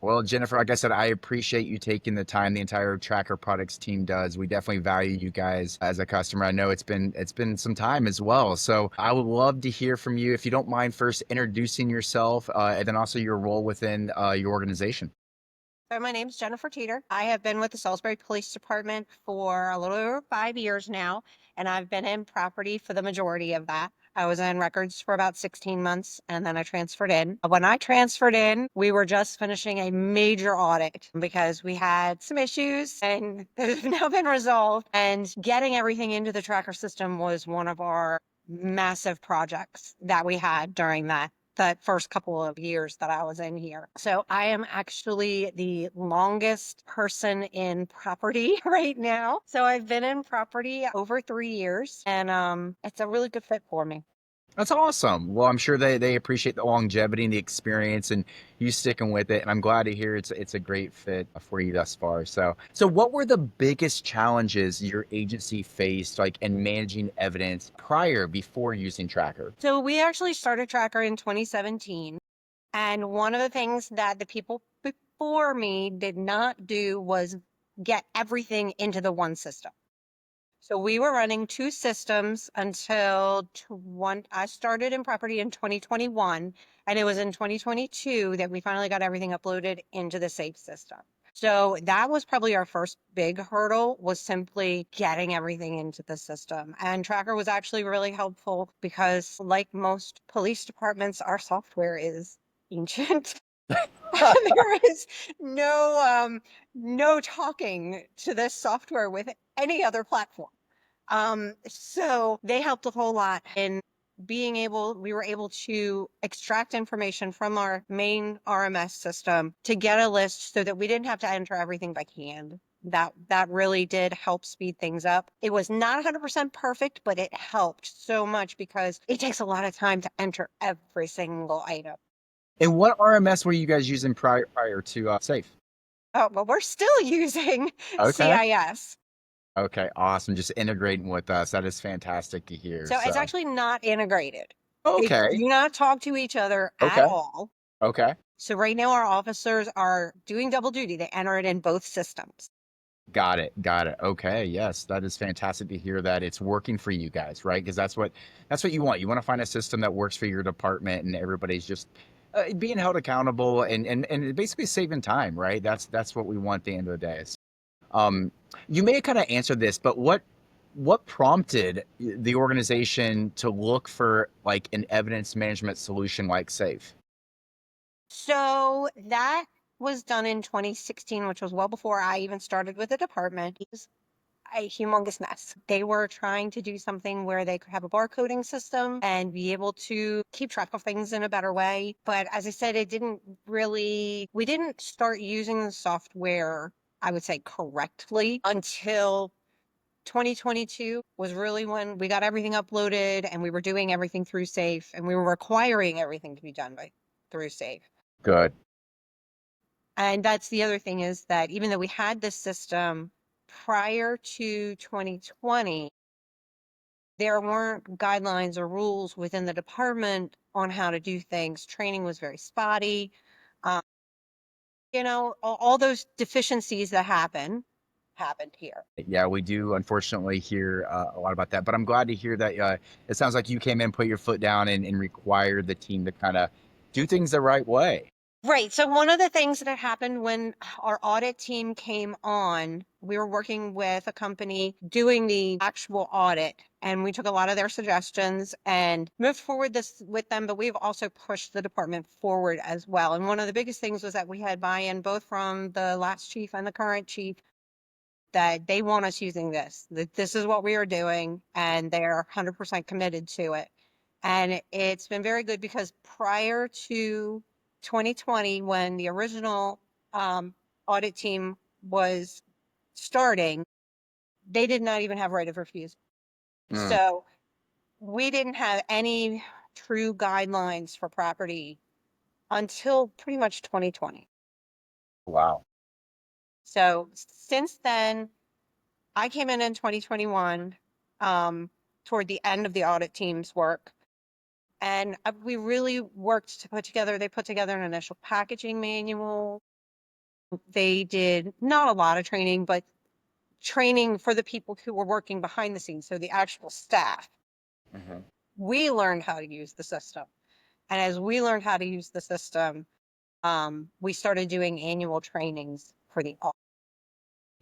Well, Jennifer, like I said, I appreciate you taking the time. The entire Tracker Products team does. We definitely value you guys as a customer. I know it's been some time as well. So I would love to hear from you if you don't mind first introducing yourself and then also your role within your organization. So my name's Jennifer Teter. I have been with the Salisbury Police Department for a little over 5 years now, and I've been in property for the majority of that. I was in records for about 16 months and then I transferred in. When I transferred in, we were just finishing a major audit because we had some issues and they've now been resolved. And getting everything into the tracker system was one of our massive projects that we had during that first couple of years that I was in here. So I am actually the longest person in property right now. So I've been in property over 3 years and it's a really good fit for me. That's awesome. Well, I'm sure they appreciate the longevity and the experience and you sticking with it. And I'm glad to hear it's a great fit for you thus far. So what were the biggest challenges your agency faced like in managing evidence before using Tracker? So we actually started Tracker in 2017. And one of the things that the people before me did not do was get everything into the one system. So we were running two systems until I started in property in 2021, and it was in 2022 that we finally got everything uploaded into the safe system. So that was probably our first big hurdle was simply getting everything into the system. And Tracker was actually really helpful because like most police departments, our software is ancient. There is no talking to this software with any other platform. So they helped a whole lot in we were able to extract information from our main RMS system to get a list so that we didn't have to enter everything by hand. That really did help speed things up. It was not 100% perfect, but it helped so much because it takes a lot of time to enter every single item. And what RMS were you guys using prior to Safe? Oh, but we're still using Okay. CIS. Okay, awesome. Just integrating with us. That is fantastic to hear. So it's So, actually not integrated. They okay. do not talk to each other at Okay. all. Okay. So right now our officers are doing double duty. They enter it in both systems. Got it. Got it. Okay. Yes, that is fantastic to hear that it's working for you guys, right? Because that's what you want. You want to find a system that works for your department and everybody's just being held accountable and basically saving time, right? That's what we want at the end of the day. Um, you may have kind of answered this, but what prompted the organization to look for like an evidence management solution like Safe? So that was done in 2016, which was well before I even started with the department. It was a humongous mess. They were trying to do something where they could have a barcoding system and be able to keep track of things in a better way. But as I said, we didn't start using the software, I would say correctly until 2022 was really when we got everything uploaded and we were doing everything through Safe and we were requiring everything to be done through Safe. Good. And that's the other thing is that even though we had this system prior to 2020, there weren't guidelines or rules within the department on how to do things. Training was very spotty. Um, all those deficiencies that happened here. Yeah, we do unfortunately hear a lot about that, but I'm glad to hear that it sounds like you came in, put your foot down, and required the team to kind of do things the right way. Right. So one of the things that happened when our audit team came on, we were working with a company doing the actual audit, and we took a lot of their suggestions and moved forward this with them, but we've also pushed the department forward as well. And one of the biggest things was that we had buy-in both from the last chief and the current chief that they want us using this, that this is what we are doing, and they're 100% committed to it. And it's been very good because prior to 2020, when the original audit team was starting, they did not even have right of refusal. Mm, So we didn't have any true guidelines for property until pretty much 2020. wow. So since then, I came in 2021, toward the end of the audit team's work. And we really worked to they put together an initial packaging manual. They did not a lot of training, but training for the people who were working behind the scenes, so the actual staff. Mhm. We learned how to use the system. And as we learned how to use the system, we started doing annual trainings for the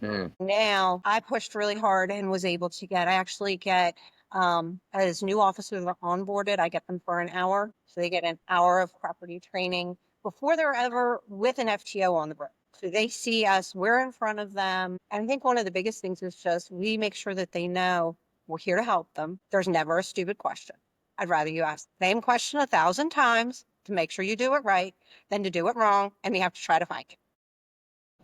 Mm. now. I pushed really hard and was able to I actually get, as new officers are onboarded, I get them for an hour. So they get an hour of property training before they're ever with an FTO on the road. So they see us, we're in front of them. And I think one of the biggest things is just we make sure that they know we're here to help them. There's never a stupid question. I'd rather you ask the same question 1,000 times to make sure you do it right than to do it wrong and you have to try to find it.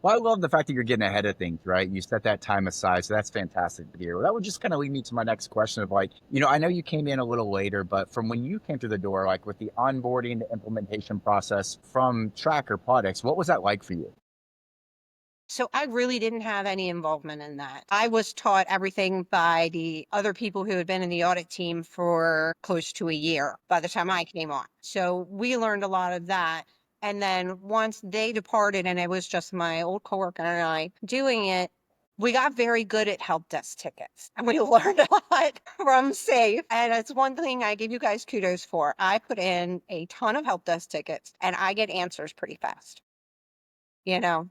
Well, I love the fact that you're getting ahead of things, right? You set that time aside, so that's fantastic to hear. Well, that would just kind of lead me to my next question of like, I know you came in a little later, but from when you came through the door, like with the onboarding, the implementation process from Tracker products, what was that like for you? So I really didn't have any involvement in that. I was taught everything by the other people who had been in the audit team for close to a year by the time I came on. So we learned a lot of that. And then once they departed and it was just my old coworker and I doing it, we got very good at help desk tickets and we learned a lot from SAFE. And it's one thing I give you guys kudos for. I put in a ton of help desk tickets and I get answers pretty fast.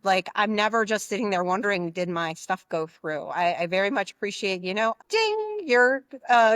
Like I'm never just sitting there wondering, did my stuff go through? I very much appreciate, ding, your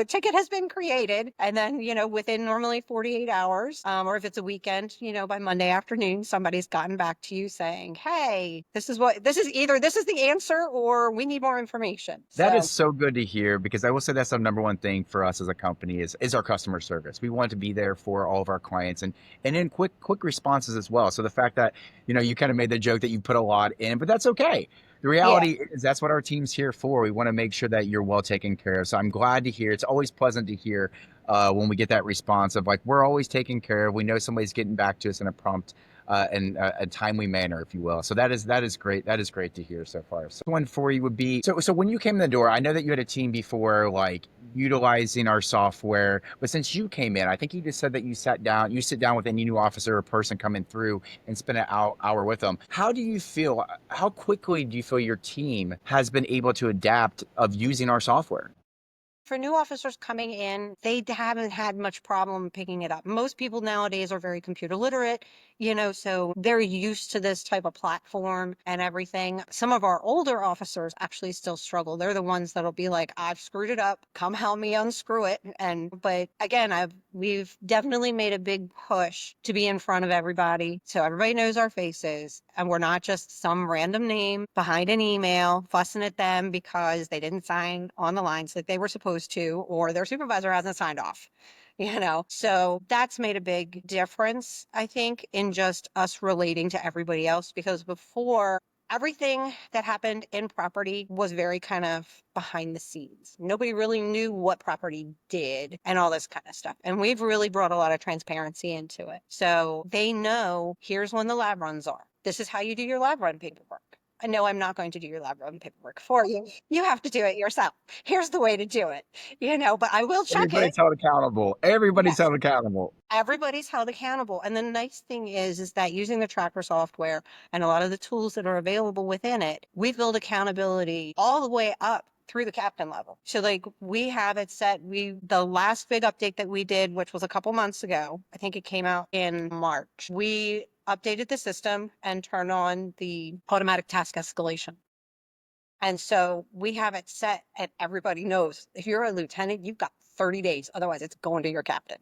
ticket has been created. And then, within normally 48 hours, or if it's a weekend, by Monday afternoon, somebody's gotten back to you saying, hey, this is the answer or we need more information. That is So so good to hear because I will say that's the number one thing for us as a company is our customer service. We want to be there for all of our clients and in quick responses as well. So the fact that you kind of made the joke that you put a lot in, but that's okay. The yeah, reality is that's what our team's here for. We want to make sure that you're well taken care of. So I'm glad to hear. It's always pleasant to hear when we get that response of like we're always taken care of. We know somebody's getting back to us in a prompt and a timely manner, if you will. So that is great. That is great to hear so far. So one for you would be so when you came in the door, I know that you had a team before, like utilizing our software, but since you came in, I think you just said that you sit down with any new officer or person coming through and spend an hour with them. How do you feel? How quickly do you feel your team has been able to adapt of using our software? for new officers coming in, they haven't had much problem picking it up. Most people nowadays are very computer literate, so they're used to this type of platform and everything. Some of our older officers actually still struggle. They're the ones that'll be like, I've screwed it up. Come help me unscrew it. But again, we've definitely made a big push to be in front of everybody. So everybody knows our faces and we're not just some random name behind an email fussing at them because they didn't sign on the lines like they were supposed to, or their supervisor hasn't signed off. So that's made a big difference, I think, in just us relating to everybody else. Because before, everything that happened in property was very kind of behind the scenes. Nobody really knew what property did and all this kind of stuff. And we've really brought a lot of transparency into it. So they know here's when the lab runs are. This is how you do your lab run paperwork. No, I'm not going to do your lab run paperwork for you. You have to do it yourself. Here's the way to do it, but I will check it. Everybody's held accountable. Everybody's Yes, held accountable. everybody's held accountable. And the nice thing is that using the tracker software and a lot of the tools that are available within it, we build accountability all the way up through the captain level. So like we have it set, the last big update that we did, which was a couple months ago, I think it came out in March. We updated the system and turned on the automatic task escalation. And so we have it set and everybody knows if you're a lieutenant, you've got 30 days. Otherwise it's going to your captain.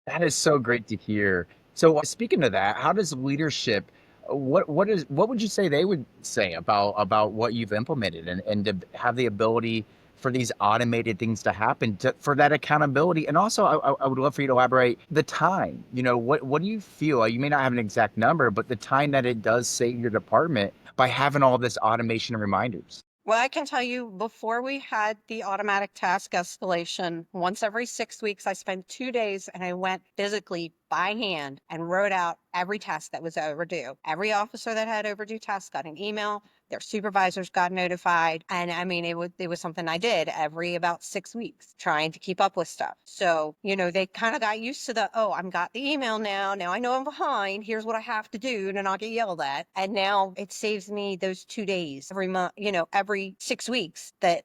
That is so great to hear. So speaking of that, how does leadership what would you say they would say about what you've implemented and to have the ability for these automated things to happen for that accountability and also I would love for you to elaborate the time. What do you feel? You may not have an exact number, but the time that it does save your department by having all this automation and reminders. Well, I can tell you before we had the automatic task escalation, once every 6 weeks, I spent 2 days and I went physically by hand and wrote out every task that was overdue. Every officer that had overdue tasks got an email. Their supervisors got notified. And I mean, it was something I did every about 6 weeks, trying to keep up with stuff. So, they kind of got used to oh, I've got the email now. Now I know I'm behind. Here's what I have to do to not get yelled at. And now it saves me those 2 days every month, every 6 weeks that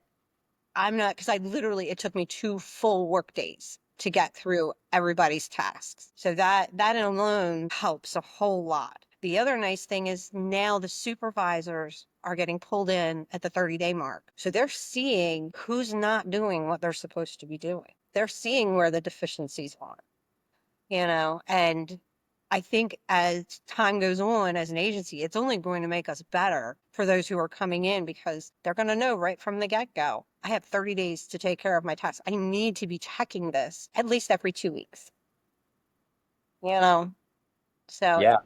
I'm not, because it took me 2 full work days to get through everybody's tasks. So that alone helps a whole lot. The other nice thing is now the supervisors are getting pulled in at the 30-day mark. So they're seeing who's not doing what they're supposed to be doing. They're seeing where the deficiencies are, and I think as time goes on as an agency, it's only going to make us better for those who are coming in because they're going to know right from the get-go, I have 30 days to take care of my tasks. I need to be checking this at least every 2 weeks, you know? So Yeah,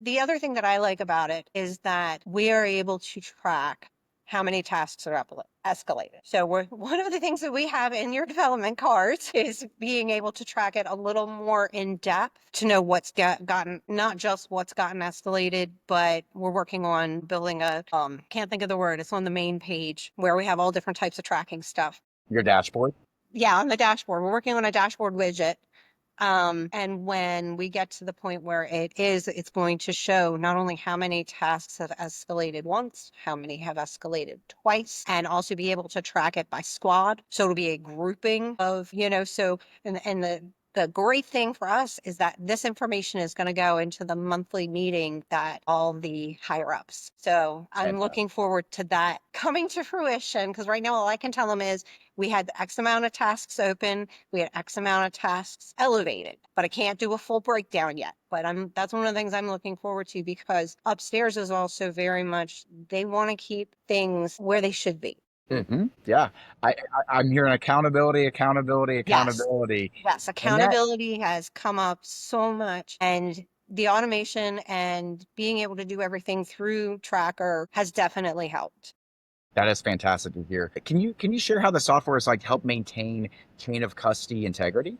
the other thing that I like about it is that we are able to track how many tasks are escalated. So one of the things that we have in your development cards is being able to track it a little more in depth to know what's gotten, not just what's gotten escalated, but we're working on building can't think of the word. It's on the main page where we have all different types of tracking stuff. your dashboard. Yeah, on the dashboard. We're working on a dashboard widget, and when we get to the point where it's going to show not only how many tasks have escalated once, how many have escalated twice, and also be able to track it by squad. So it'll be a grouping of, and the great thing for us is that this information is going to go into the monthly meeting that all the higher ups. So I'm Fantastic. looking forward to that coming to fruition because right now all I can tell them is we had X amount of tasks open, we had X amount of tasks elevated, but I can't do a full breakdown yet. But that's one of the things I'm looking forward to because upstairs is also very much, they want to keep things where they should be. Yeah, I'm hearing accountability, accountability, Yes. accountability, Yes. and that Accountability has come up so much and the automation and being able to do everything through Tracker has definitely helped. that is fantastic to hear. Can you share how the software is like help maintain chain of custody integrity?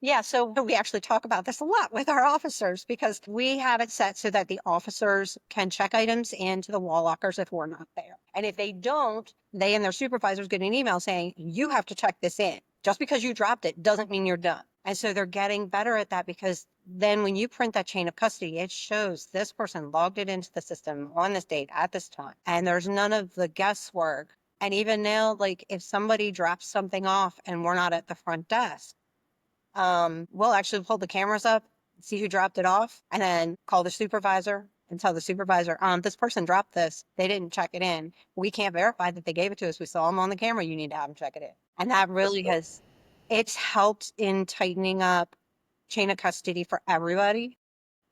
Yeah, so we actually talk about this a lot with our officers because we have it set so that the officers can check items into the wall lockers if we're not there. And if they don't, they and their supervisors get an email saying, you have to check this in. Just because you dropped it doesn't mean you're done. And so they're getting better at that because then when you print that chain of custody, it shows this person logged it into the system on this date at this time. And there's none of the guesswork. And even now, like if somebody drops something off and we're not at the front desk, we'll actually pull the cameras up, see who dropped it off, and then call the supervisor and tell the supervisor, this person dropped this. They didn't check it in. We can't verify that they gave it to us. We saw them on the camera. You need to have them check it in. And that really it's helped in tightening up chain of custody for everybody.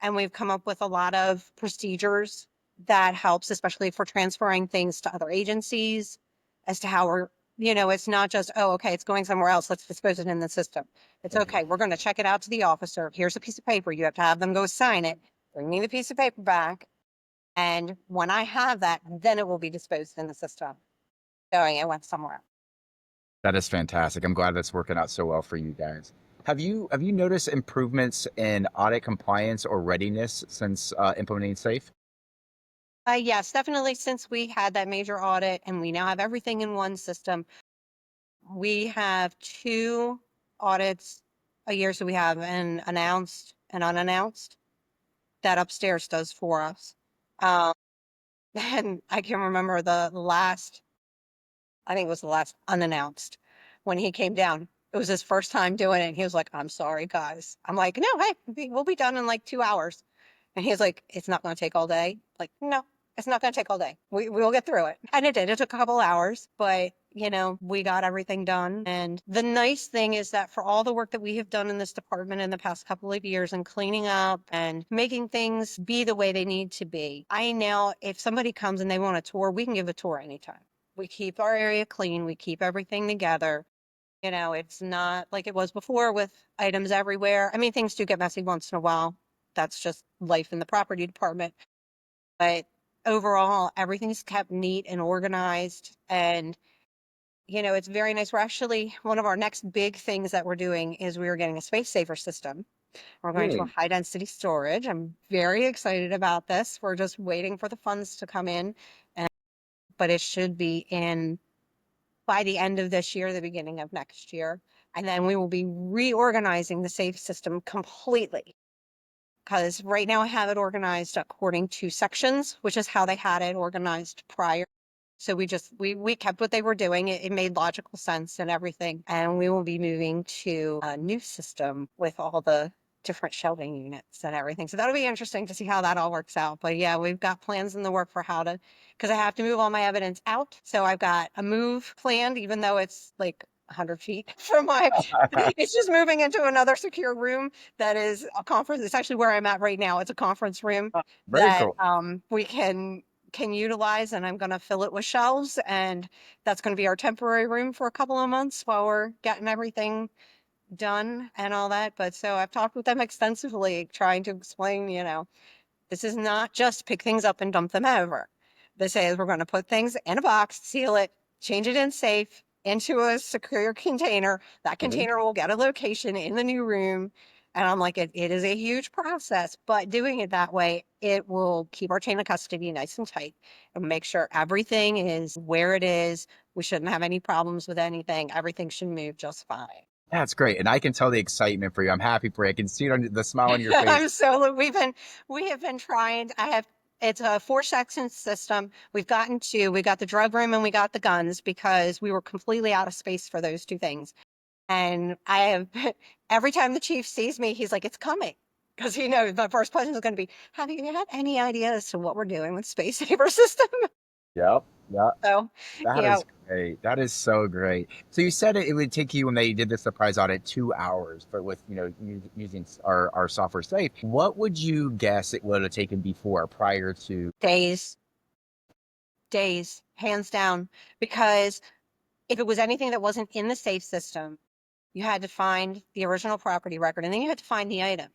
And we've come up with a lot of procedures that helps, especially for transferring things to other agencies as to how it's not just, oh, okay, it's going somewhere else. Let's dispose it in the system. It's Mhm. okay. We're going to check it out to the officer. Here's a piece of paper. You have to have them go sign it. Bring me the piece of paper back. And when I have that, then it will be disposed in the system, showing it went somewhere. That is fantastic. I'm glad that's working out so well for you guys. Have you noticed improvements in audit compliance or readiness since implementing Safe? Yes, definitely. Since we had that major audit and we now have everything in one system, we have 2 audits a year. So we have an announced and unannounced that upstairs does for us. Um, and I can remember the last, I think it was the last unannounced when he came down. It was his first time doing it. He was like, I'm sorry, guys. I'm like, no, hey, we'll be done in like 2 hours. And he's like, it's not going to take all day. Like, no, it's not going to take all day. We will get through it. And it did. It took a couple hours, but we got everything done. And the nice thing is that for all the work that we have done in this department in the past couple of years and cleaning up and making things be the way they need to be, I now, if somebody comes and they want a tour, we can give a tour anytime. We keep our area clean. We keep everything together. It's not like it was before with items everywhere. I mean, things do get messy once in a while. That's just life in the property department. But overall, everything's kept neat and organized. And, it's very nice. We're actually, one of our next big things that we're doing is we are getting a space saver system. We're going to a Really? high density storage. I'm very excited about this. We're just waiting for the funds to come in, and, but it should be in by the end of this year, the beginning of next year. And then we will be reorganizing the safe system completely. Because right now I have it organized according to sections, which is how they had it organized prior. So we kept what they were doing. It made logical sense and everything. And we will be moving to a new system with all the different shelving units and everything. So that'll be interesting to see how that all works out. But yeah, we've got plans in the work for how to, because I have to move all my evidence out. So I've got a move planned, even though it's like 100 feet from my, it's just moving into another secure room that is a conference. It's actually where I'm at right now. It's a conference room Very that cool. we can utilize, and I'm going to fill it with shelves, and that's going to be our temporary room for a couple of months while we're getting everything done and all that. But so I've talked with them extensively, trying to explain, this is not just pick things up and dump them over. This is we're going to put things in a box, seal it, change it in safe into a secure container. That Mhm. container will get a location in the new room. And I'm like, it is a huge process, but doing it that way, it will keep our chain of custody nice and tight and make sure everything is where it is. We shouldn't have any problems with anything. Everything should move just fine. That's great. And I can tell the excitement for you. I'm happy for you. I can see it on the smile on your face. I'm so we have been trying. It's a 4 section system. We got the drug room and we got the guns because we were completely out of space for those two things. And I have every time the chief sees me, he's like, it's coming. Because he knows the first question is going to be, have you had any idea as to what we're doing with Space Saver System? Yep. Yep. So, That yeah, is great. That is so great. So you said it would take you when they did the surprise audit 2 hours, but with using our software safe, what would you guess it would have taken before prior to? days, days, hands down. Because if it was anything that wasn't in the safe system, you had to find the original property record and then you had to find the item.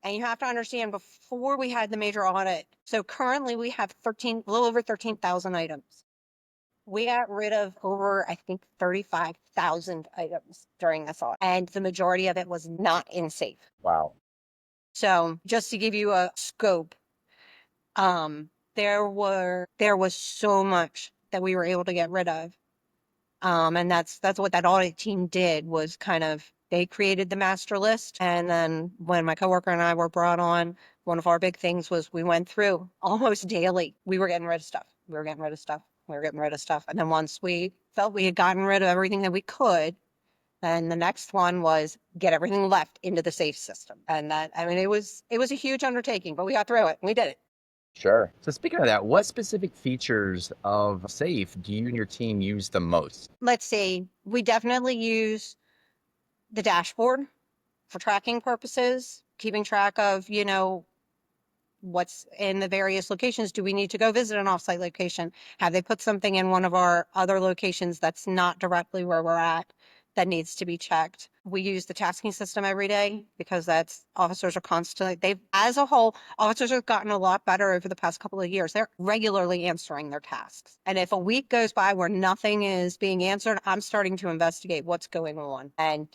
And you have to understand before we had the major audit. So currently we have a little over 13,000 items. We got rid of over, I think, 35,000 items during this audit. And the majority of it was not in safe. Wow. So just to give you a scope, there was so much that we were able to get rid of. And that's what that audit team did was kind of they created the master list. And then when my coworker and I were brought on, one of our big things was we went through almost daily. We were getting rid of stuff. We were getting rid of stuff. We were getting rid of stuff. And then once we felt we had gotten rid of everything that we could, then the next one was get everything left into the safe system. And that, I mean, it was a huge undertaking, but we got through it. We did it. Sure. So speaking of that, what specific features of Safe do you and your team use the most? Let's see. We definitely use the dashboard for tracking purposes, keeping track of, what's in the various locations. Do we need to go visit an offsite location? Have they put something in one of our other locations that's not directly where we're at that needs to be checked? We use the tasking system every day because officers are constantly, as a whole, officers have gotten a lot better over the past couple of years. They're regularly answering their tasks. And if a week goes by where nothing is being answered, I'm starting to investigate what's going on. And,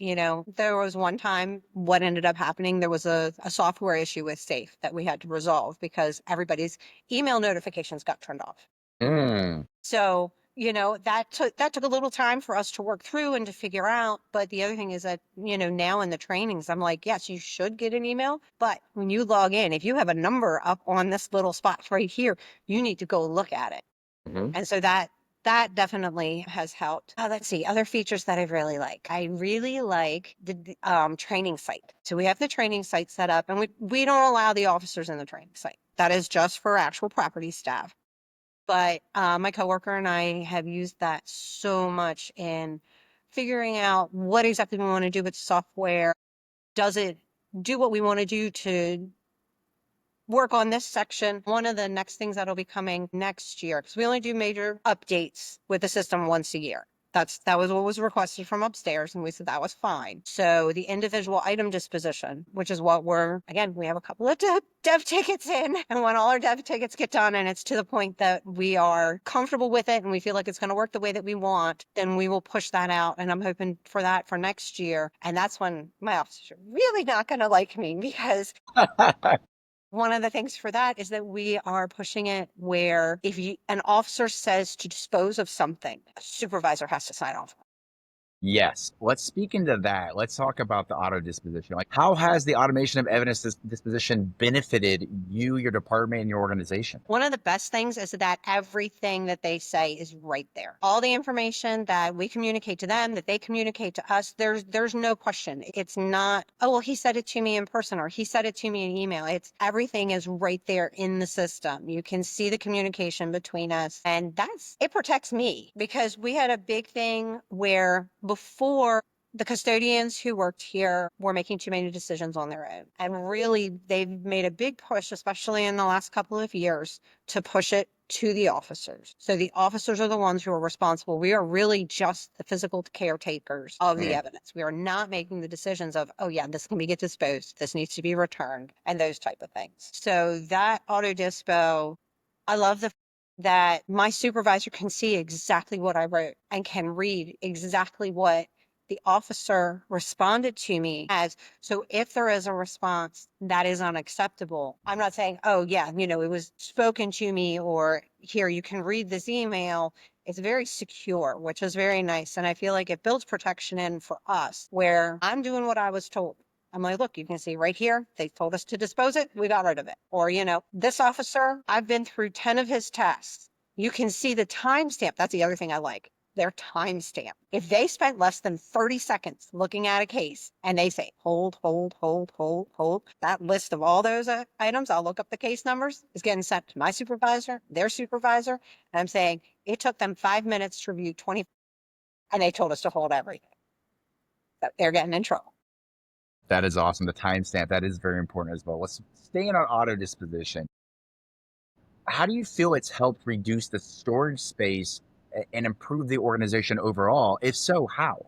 there was one time what ended up happening, there was a software issue with Safe that we had to resolve because everybody's email notifications got turned off. Mm. So, that took a little time for us to work through and to figure out. But the other thing is that, now in the trainings, I'm like, yes, you should get an email. But when you log in, if you have a number up on this little spot right here, you need to go look at it. Hmm. And so that definitely has helped. Let's see, other features that I really like. I really like the training site. So we have the training site set up, and we don't allow the officers in the training site. That is just for actual property staff. But my coworker and I have used that so much in figuring out what exactly we want to do with software. Does it do what we want to do to work on this section? One of the next things that'll be coming next year, because we only do major updates with the system once a year. That was what was requested from upstairs, and we said that was fine. So the individual item disposition, which is what we have a couple of dev tickets in, and when all our dev tickets get done and it's to the point that we are comfortable with it and we feel like it's going to work the way that we want, then we will push that out. And I'm hoping for that for next year. And that's when my officers are really not going to like me, because one of the things for that is that we are pushing it where if an officer says to dispose of something, a supervisor has to sign off. Yes. Let's speak into that. Let's talk about the auto disposition. Like, how has the automation of evidence disposition benefited you, your department, and your organization? One of the best things is that everything that they say is right there. All the information that we communicate to them, that they communicate to us, there's no question. It's not, oh, well, he said it to me in person or he said it to me in email. It's everything is right there in the system. You can see the communication between us, and it protects me, because we had a big thing where before, the custodians who worked here were making too many decisions on their own. And really, they've made a big push, especially in the last couple of years, to push it to the officers. So the officers are the ones who are responsible. We are really just the physical caretakers of the evidence. We are not making the decisions of, oh yeah, this can get disposed, this needs to be returned, and those type of things. So that auto dispo, I love that my supervisor can see exactly what I wrote and can read exactly what the officer responded to me as. So if there is a response that is unacceptable, I'm not saying, oh yeah, it was spoken to me, or here, you can read this email. It's very secure, which is very nice. And I feel like it builds protection in for us, where I'm doing what I was told. I'm like, look, you can see right here, they told us to dispose it. We got rid of it. Or, this officer, I've been through 10 of his tests. You can see the timestamp. That's the other thing I like, their timestamp. If they spent less than 30 seconds looking at a case and they say, hold, hold, hold, hold, hold, that list of all those items, I'll look up the case numbers, is getting sent to my supervisor, their supervisor. And I'm saying it took them 5 minutes to review 20, and they told us to hold everything. So they're getting in trouble. That is awesome. The timestamp, that is very important as well. Let's stay in on auto disposition. How do you feel it's helped reduce the storage space and improve the organization overall? If so, how?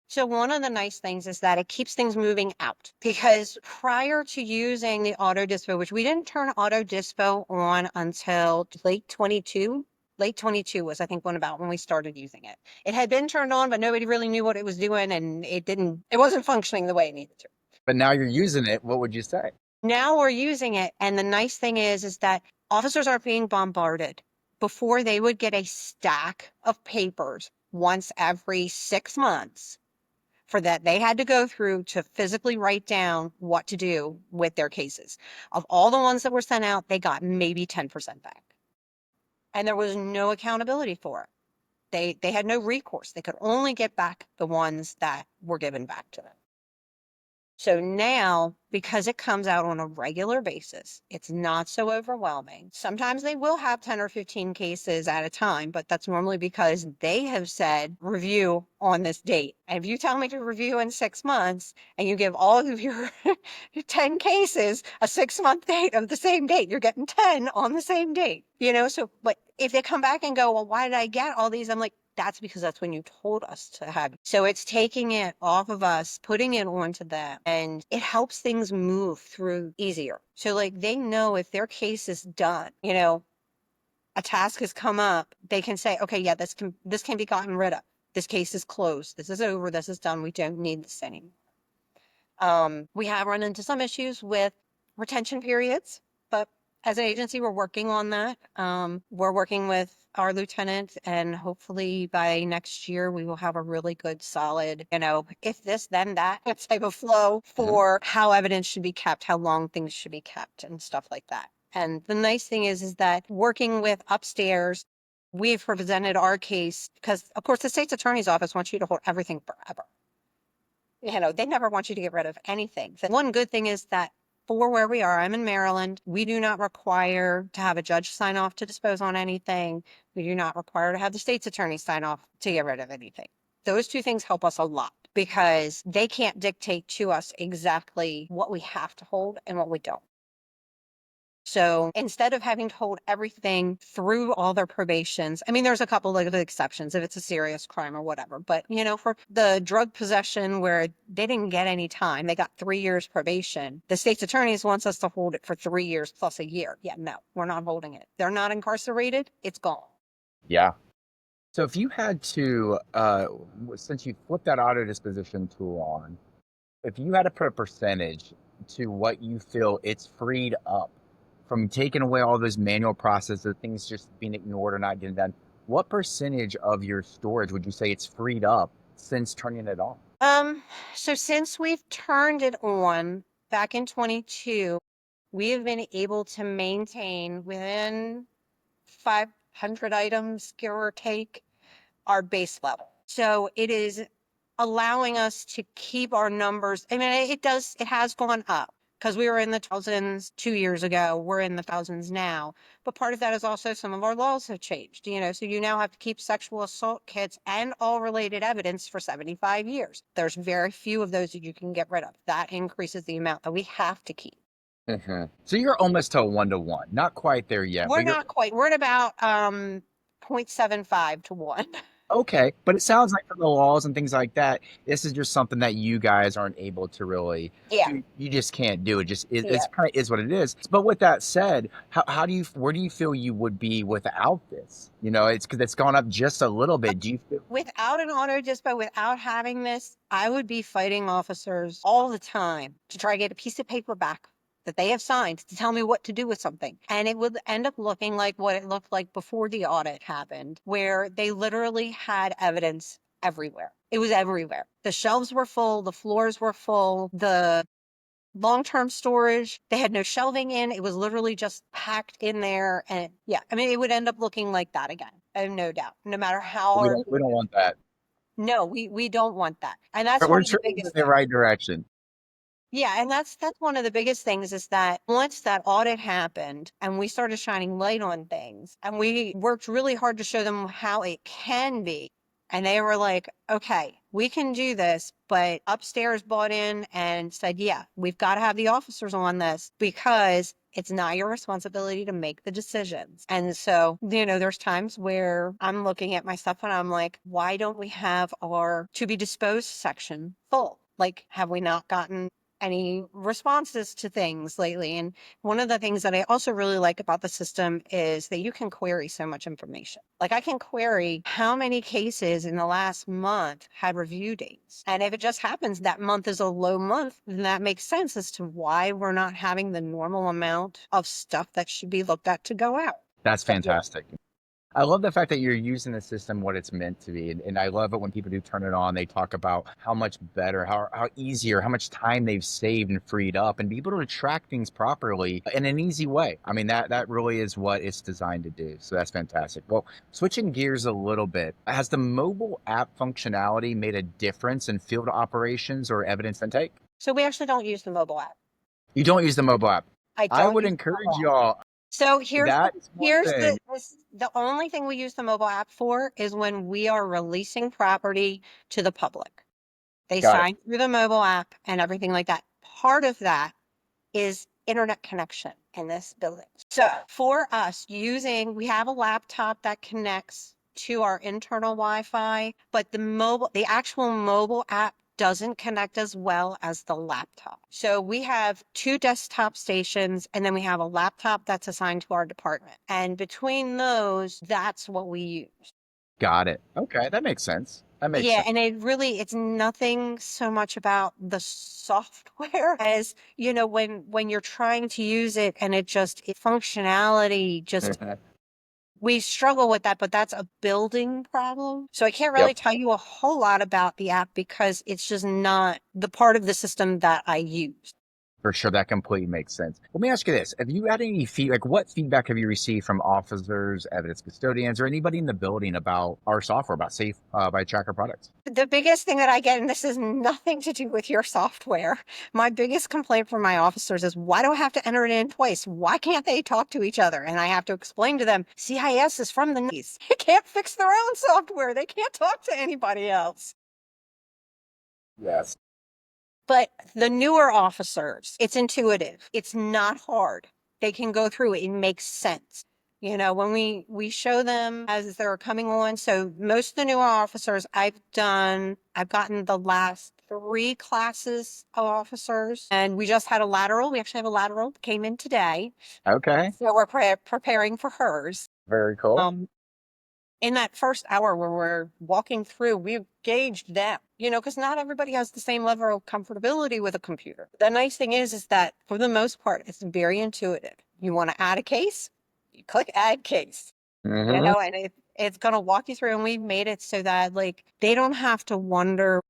So one of the nice things is that it keeps things moving out, because prior to using the auto dispo, which we didn't turn auto dispo on until late 22 was, I think, when we started using it. It had been turned on, but nobody really knew what it was doing, and it wasn't functioning the way it needed to. But now you're using it. What would you say? Now we're using it. And the nice thing is that officers aren't being bombarded. Before, they would get a stack of papers once every 6 months. For that, they had to go through to physically write down what to do with their cases. Of all the ones that were sent out, they got maybe 10% back. And there was no accountability for it. They had no recourse. They could only get back the ones that were given back to them. So now, because it comes out on a regular basis, it's not so overwhelming. Sometimes they will have 10 or 15 cases at a time, but that's normally because they have said review on this date. And if you tell me to review in 6 months and you give all of your 10 cases a 6-month date of the same date, you're getting 10 on the same date, So, but if they come back and go, well, why did I get all these? I'm like, that's because that's when you told us to have it. So it's taking it off of us, putting it onto them, and it helps things move through easier. So like, they know if their case is done, a task has come up, they can say, okay, yeah, this can be gotten rid of. This case is closed. This is over. This is done. We don't need this anymore. We have run into some issues with retention periods, but as an agency, we're working on that. We're working with our lieutenant, and hopefully by next year, we will have a really good, solid, if this, then that type of flow for how evidence should be kept, how long things should be kept, and stuff like that. And the nice thing is that working with upstairs, we've represented our case, because of course the state's attorney's office wants you to hold everything forever. They never want you to get rid of anything. The one good thing is that for where we are, I'm in Maryland, we do not require to have a judge sign off to dispose on anything. We do not require to have the state's attorney sign off to get rid of anything. Those two things help us a lot, because they can't dictate to us exactly what we have to hold and what we don't. So instead of having to hold everything through all their probations, I mean, there's a couple of exceptions if it's a serious crime or whatever. But, for the drug possession where they didn't get any time, they got 3 years probation. The state's attorneys wants us to hold it for 3 years plus a year. Yeah, no, we're not holding it. They're not incarcerated. It's gone. Yeah. So if you had to, since you flipped that auto disposition tool on, if you had to put a percentage to what you feel it's freed up from taking away all those manual processes, things just being ignored or not getting done, what percentage of your storage would you say it's freed up since turning it on? So since we've turned it on back in 22, we have been able to maintain within 500 items, give or take, our base level. So it is allowing us to keep our numbers. I mean, it has gone up because we were in the thousands 2 years ago. We're in the thousands now. But part of that is also some of our laws have changed, so you now have to keep sexual assault kits and all related evidence for 75 years. There's very few of those that you can get rid of. That increases the amount that we have to keep. So you're almost to a 1-to-1, not quite there yet, We're but you're not quite. We're at about 0.75 to 1. okay. But it sounds like for the laws and things like that, this is just something that you guys aren't able to really Yeah. do. You just can't do it. Just it's Yeah. kind of is what it is. But with that said, how do you where do you feel you would be without this? It's because it's gone up just a little bit. Do you feel Without an auto dispo, without having this, I would be fighting officers all the time to try to get a piece of paper back that they have signed to tell me what to do with something. And it would end up looking like what it looked like before the audit happened, where they literally had evidence everywhere. It was everywhere. The shelves were full, the floors were full, the long-term storage, they had no shelving in. It was literally just packed in there. And yeah, I mean, it would end up looking like that again. I have no doubt, no matter how we hard. don't want that? No, we don't want that. And that's But one we're of the trending in biggest the things. right direction. Yeah, and that's one of the biggest things is that once that audit happened and we started shining light on things and we worked really hard to show them how it can be. And they were like, okay, we can do this, but upstairs bought in and said, yeah, we've got to have the officers on this because it's not your responsibility to make the decisions. And so, there's times where I'm looking at my stuff and I'm like, why don't we have our to be disposed section full? Like, have we not gotten any responses to things lately? And one of the things that I also really like about the system is that you can query so much information. Like I can query how many cases in the last month had review dates. And if it just happens that month is a low month, then that makes sense as to why we're not having the normal amount of stuff that should be looked at to go out. That's But yeah. fantastic. I love the fact that you're using the system what it's meant to be. And I love it when people do turn it on, they talk about how much better, how easier, how much time they've saved and freed up and be able to track things properly in an easy way. I mean, that really is what it's designed to do. So that's fantastic. Well, switching gears a little bit, has the mobile app functionality made a difference in field operations or evidence intake? So we actually don't use the mobile app. You don't use the mobile app. I I don't would use the mobile encourage app. y'all. So here's the That is one here's thing. the only thing we use the mobile app for is when we are releasing property to the public. They Got it. sign through the mobile app and everything like that. Part of that is internet connection in this building. So for us we have a laptop that connects to our internal Wi-Fi, but the actual mobile app doesn't connect as well as the laptop. So we have two desktop stations and then we have a laptop that's assigned to our department. And between those, that's what we use. Got it. Okay, that makes sense. That makes Yeah, sense. and it's nothing so much about the software as, when you're trying to use it and functionality just we struggle with that, but that's a building problem. So I can't Yep. really tell you a whole lot about the app because it's just not the part of the system that I use. For sure, that completely makes sense. Let me ask you this. Have you had any feedback? What feedback have you received from officers, evidence custodians, or anybody in the building about our software, about Safe by Tracker products? The biggest thing that I get, and this has nothing to do with your software, my biggest complaint from my officers is, why do I have to enter it in twice? Why can't they talk to each other? And I have to explain to them, CIS is from the 90s. They can't fix their own software. They can't talk to anybody else. Yes. But the newer officers, it's intuitive. It's not hard. they can go through it and make sense. You know, when we show them as they're coming on. So most of the newer officers I've gotten the last 3 classes of officers, and we just had a lateral. We actually have a lateral came in today, Okay. so we're preparing for hers. Very cool. Um, in that first hour where we're walking through, we gauged them, you know, because not everybody has the same level of comfortability with a computer. The nice thing is that for the most part, it's very intuitive. You want to add a case, you click add case, you Hmm. know, and it's going to walk you through. And we've made it so that like they don't have to wonder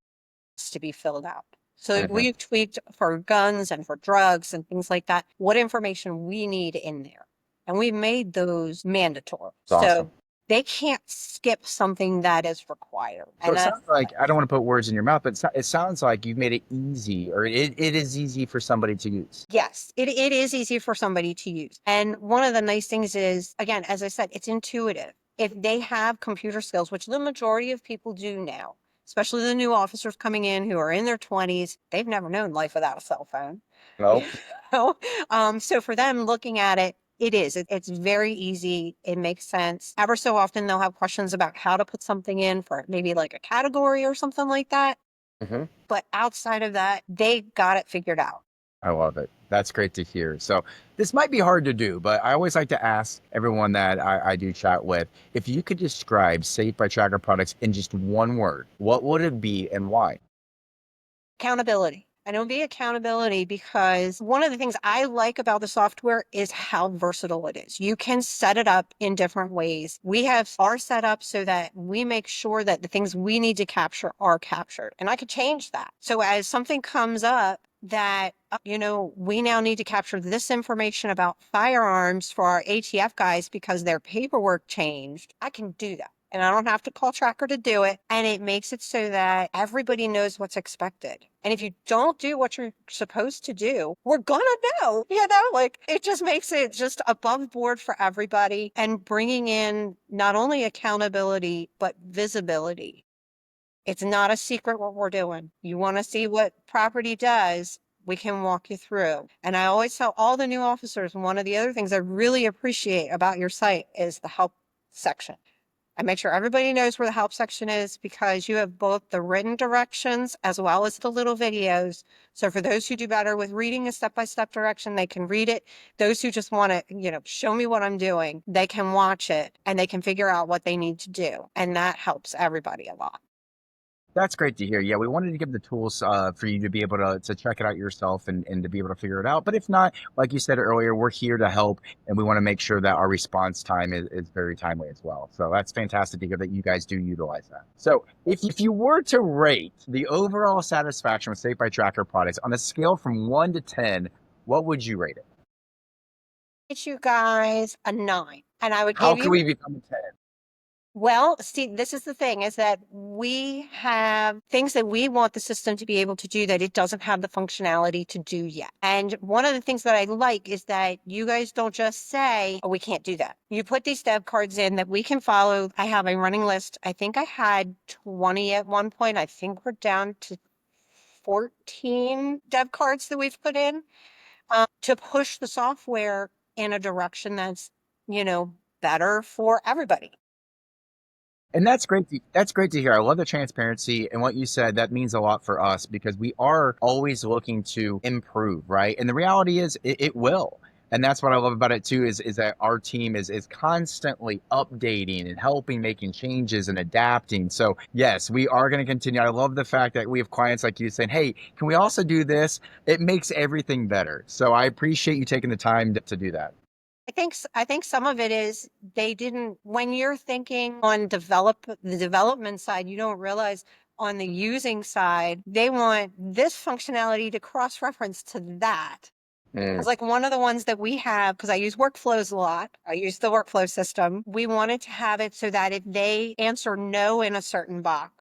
what's to be filled out. So Hmm. we've tweaked for guns and for drugs and things like that, what information we need in there. And we've made those mandatory. It's awesome. So they can't skip something that is required. So And it that's, sounds like, I don't want to put words in your mouth, but it sounds like you've made it easy, or it is easy for somebody to use. yes, it is easy for somebody to use. And one of the nice things is, again, as I said, it's intuitive. If they have computer skills, which the majority of people do now, especially the new officers coming in who are in their 20s, they've never known life without a cell phone. You Nope. know? So for them looking at it, it's very easy. It makes sense. Ever so often they'll have questions about how to put something in for maybe like a category or something like that. Hmm. But outside of that, they got it figured out. I love it. That's great to hear. So this might be hard to do, but I always like to ask everyone that I do chat with, if you could describe Safe by Tracker products in just one word, what would it be and why? Accountability. And it'll be accountability because one of the things I like about the software is how versatile it is. You can set it up in different ways. We have our set up so that we make sure that the things we need to capture are captured. And I could change that. So as something comes up that, you know, we now need to capture this information about firearms for our ATF guys because their paperwork changed, I can do that. And I don't have to call Tracker to do it. And it makes it so that everybody knows what's expected. And if you don't do what you're supposed to do, we're gonna know, you know, like it just makes it just above board for everybody and bringing in not only accountability, but visibility. It's not a secret what we're doing. You want to see what property does, we can walk you through. And I always tell all the new officers, one of the other things I really appreciate about your site is the help section. I make sure everybody knows where the help section is because you have both the written directions as well as the little videos. So for those who do better with reading a step-by-step direction, they can read it. Those who just want to, you know, show me what I'm doing, they can watch it and they can figure out what they need to do. And that helps everybody a lot. That's great to hear. Yeah, we wanted to give the tools for you to be able to check it out yourself and to be able to figure it out. But if not, like you said earlier, we're here to help and we want to make sure that our response time is very timely as well. So that's fantastic to hear that you guys do utilize that. So if you were to rate the overall satisfaction with Safe by Tracker products on a scale from 1 to 10, what would you rate it? Get you guys a 9. And I would How give can you we become a 10? well, see, this is the thing is that we have things that we want the system to be able to do that it doesn't have the functionality to do yet. And one of the things that I like is that you guys don't just say, oh, we can't do that. You put these dev cards in that we can follow. I have a running list. I think I had 20 at one point. I think we're down to 14 dev cards that we've put in to push the software in a direction that's, you know, better for everybody. And that's great to hear. I love the transparency and what you said. That means a lot for us because we are always looking to improve, right? And the reality is it will. And that's what I love about it too, is that our team is constantly updating and helping making changes and adapting. So yes, we are going to continue. I love the fact that we have clients like you saying, hey, can we also do this? It makes everything better. So I appreciate you taking the time to do that. I think some of it is they didn't when you're thinking on the development side, you don't realize on the using side, they want this functionality to cross-reference to that. Mm. Because like one of the ones that we have, because I use workflows a lot, I use the workflow system. We wanted to have it so that if they answer no in a certain box,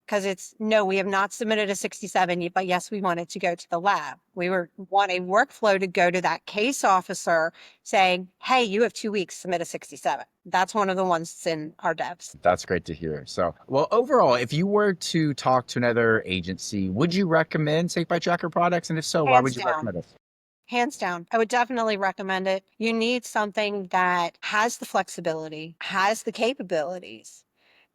because it's no, we have not submitted a 67, but yes, we want it to go to the lab. Want a workflow to go to that case officer saying, hey, you have 2 weeks, submit a 67. That's one of the ones that's in our devs. That's great to hear. So, well, overall, if you were to talk to another agency, would you recommend Safe by Tracker products? And if so, why Hands would you down. recommend us? Hands down. I would definitely recommend it. You need something that has the flexibility, has the capabilities.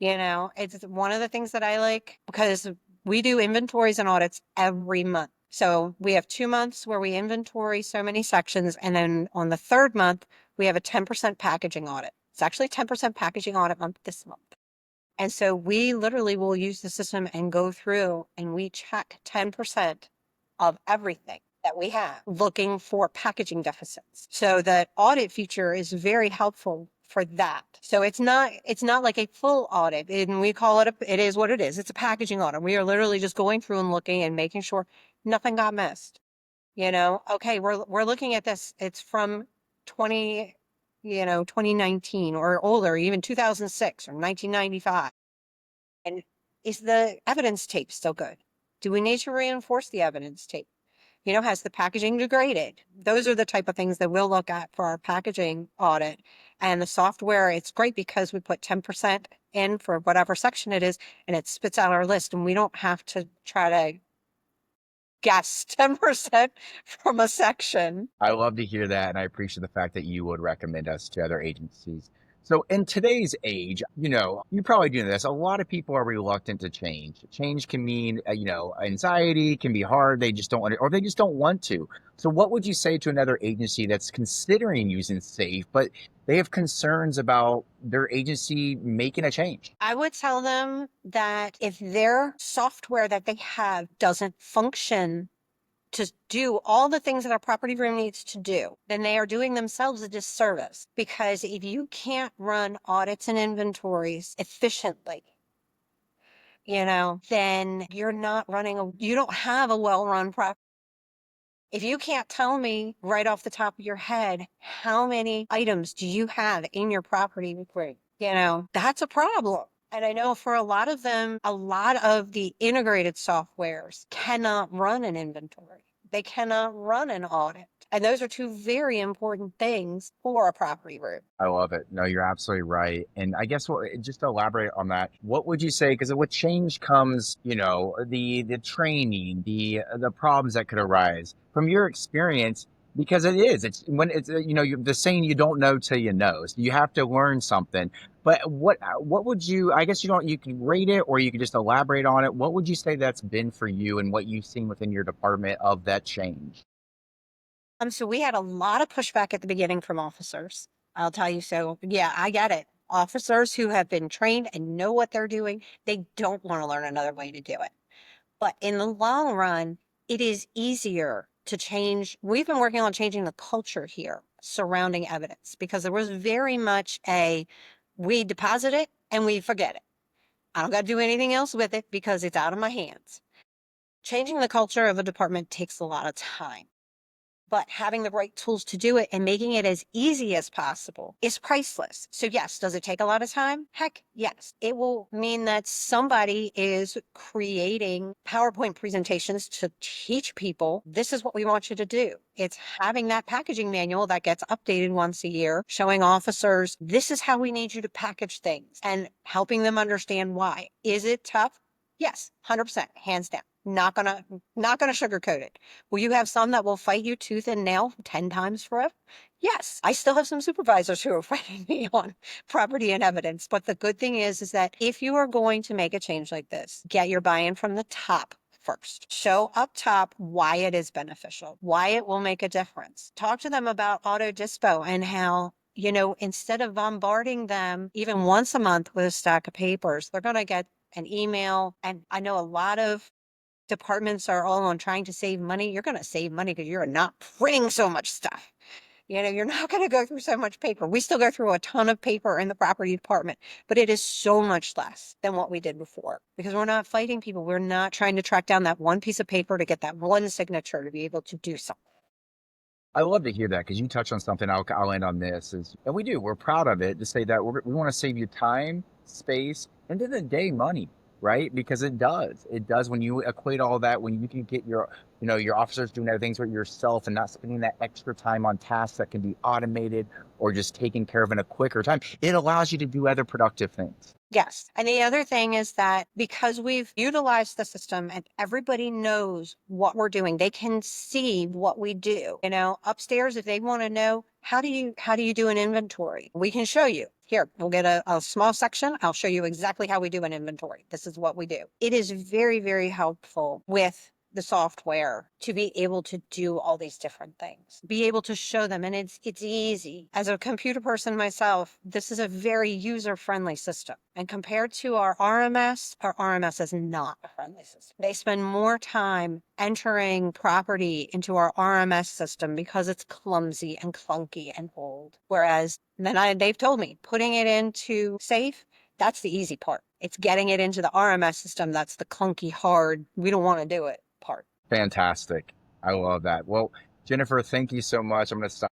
It's one of the things that I like because we do inventories and audits every month. So we have 2 months where we inventory so many sections. And then on the third month, we have a 10% packaging audit. It's actually 10% packaging audit month this month. And so we literally will use the system and go through and we check 10% of everything that we have, looking for packaging deficits. So the audit feature is very helpful for that. So it's not like a full audit, and we call it it is what it is. It's a packaging audit. We are literally just going through and looking and making sure nothing got missed. Okay, we're looking at this. It's from 20, 2019 or older, even 2006 or 1995. And is the evidence tape still good? Do we need to reinforce the evidence tape? Has the packaging degraded? Those are the type of things that we'll look at for our packaging audit. And the software, it's great because we put 10% in for whatever section it is, and it spits out our list, and we don't have to try to guess 10% from a section. I love to hear that, and I appreciate the fact that you would recommend us to other agencies. So, in today's age, you probably do this. A lot of people are reluctant to change. Change can mean, anxiety, can be hard. They just don't want to, or they just don't want to. So, what would you say to another agency that's considering using Safe, but they have concerns about their agency making a change? I would tell them that if their software that they have doesn't function to do all the things that a property room needs to do, then they are doing themselves a disservice. Because if you can't run audits and inventories efficiently, then you're not you don't have a well-run property. If you can't tell me right off the top of your head, how many items do you have in your property report, that's a problem. And I know for a lot of them, a lot of the integrated softwares cannot run an inventory. They cannot run an audit. And those are two very important things for a property room. I love it. No, you're absolutely right. And I guess just to elaborate on that, what would you say? Because with change comes, the training, the problems that could arise from your experience. Because it's when it's the saying, you don't know till you know. So you have to learn something. But what would you? I guess you can rate it, or you could just elaborate on it. What would you say that's been for you, and what you've seen within your department of that change? So we had a lot of pushback at the beginning from officers. I'll tell you. So yeah, I get it. Officers who have been trained and know what they're doing, they don't want to learn another way to do it. But in the long run, it is easier to change. We've been working on changing the culture here surrounding evidence because there was very much we deposit it and we forget it. I don't got to do anything else with it because it's out of my hands. Changing the culture of a department takes a lot of time. But having the right tools to do it and making it as easy as possible is priceless. So yes, does it take a lot of time? Heck, yes. It will mean that somebody is creating PowerPoint presentations to teach people, this is what we want you to do. It's having that packaging manual that gets updated once a year, showing officers, this is how we need you to package things, and helping them understand why. Is it tough? Yes, 100%, hands down. Not gonna sugarcoat it. Will you have some that will fight you tooth and nail 10 times forever? Yes. I still have some supervisors who are fighting me on property and evidence. But the good thing is that if you are going to make a change like this, get your buy-in from the top first. Show up top why it is beneficial, why it will make a difference. Talk to them about auto-dispo and how, instead of bombarding them even once a month with a stack of papers, they're going to get an email. And I know a lot of departments are all on trying to save money. You're going to save money because you're not printing so much stuff. You're not going to go through so much paper. We still go through a ton of paper in the property department, but it is so much less than what we did before because we're not fighting people. We're not trying to track down that one piece of paper to get that one signature to be able to do something. I love to hear that because you touch on something. I'll end on this and we're proud of it to say that we want to save you time, space, and at the end of the day, money, right? Because it does when you equate all that, when you can get your officers doing other things with yourself and not spending that extra time on tasks that can be automated or just taken care of in a quicker time. It allows you to do other productive things. Yes. And the other thing is that because we've utilized the system and everybody knows what we're doing, they can see what we do. You know, upstairs, if they want to know, how do you do an inventory? We can show you. Here, we'll get a small section. I'll show you exactly how we do an inventory. This is what we do. It is very, very helpful with the software to be able to do all these different things, be able to show them. And it's easy. As a computer person myself, this is a very user-friendly system. And compared to our RMS is not a friendly system. They spend more time entering property into our RMS system because it's clumsy and clunky and old. Whereas they've told me putting it into safe, that's the easy part. It's getting it into the RMS system. That's the clunky, hard, we don't want to do it part. Fantastic. I love that. Well, Jennifer, thank you so much. I'm going to stop.